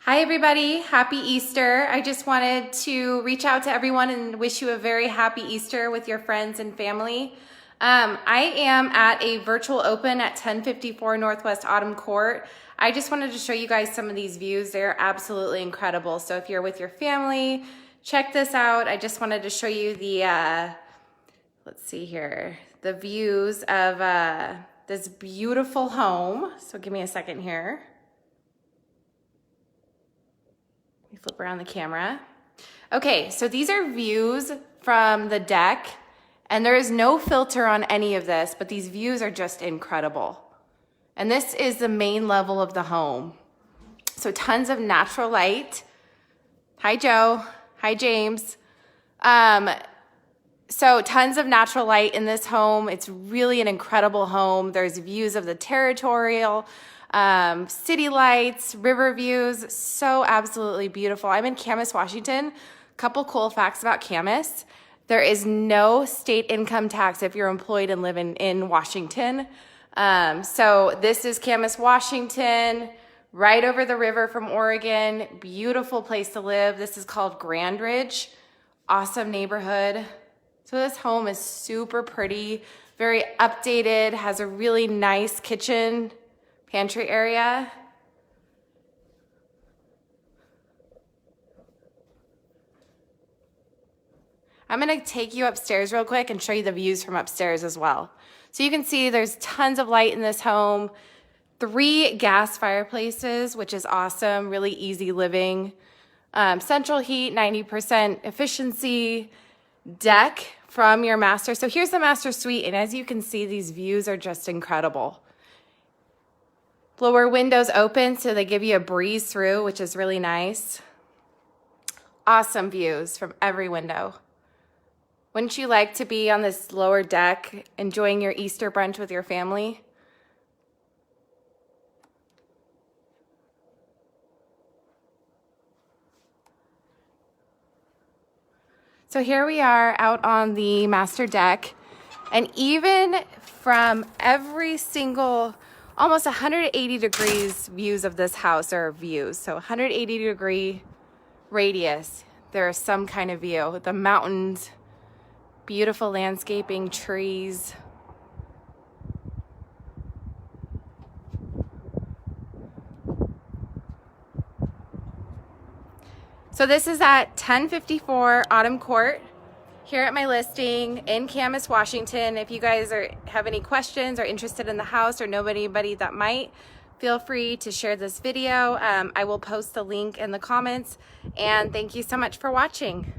Hi everybody, happy Easter. I just wanted to reach out to everyone and wish you a very happy Easter with your friends and family. I am at a virtual open at 1054 Northwest Autumn Court. I just wanted to show you guys some of these views. They're absolutely incredible. So if you're with your family, check this out. I just wanted to show you the, let's see here, the views of this beautiful home. So give me a second here. Let me flip around the camera. Okay, so these are views from the deck, and there is no filter on any of this, but these views are just incredible. And this is the main level of the home. So tons of natural light. Hi, Joe. Hi, James. So tons of natural light in this home. It's really an incredible home. There's views of the territorial, city lights, river views, so absolutely beautiful. I'm in Camas, Washington. Couple cool facts about Camas. There is no state income tax if you're employed and live in Washington. So this is Camas, Washington, right over the river from Oregon. Beautiful place to live. This is called Grand Ridge. Awesome neighborhood. So this home is super pretty, very updated, has a really nice kitchen, pantry area. I'm gonna take you upstairs real quick and show you the views from upstairs as well. So you can see there's tons of light in this home, 3 gas fireplaces, which is awesome, really easy living. Central heat, 90% efficiency, deck from your master. So here's the master suite, and as you can see, these views are just incredible. Lower windows open so they give you a breeze through, which is really nice. Awesome views from every window. Wouldn't you like to be on this lower deck enjoying your Easter brunch with your family? So here we are out on the master deck, and even from every single almost 180 degrees views of this house are views. So 180 degree radius, there is some kind of view. The mountains, beautiful landscaping, trees. So this is at 1054 Autumn Court here at my listing in Camas, Washington. If you guys have any questions or interested in the house or know anybody that might, feel free to share this video. I will post the link in the comments, and thank you so much for watching.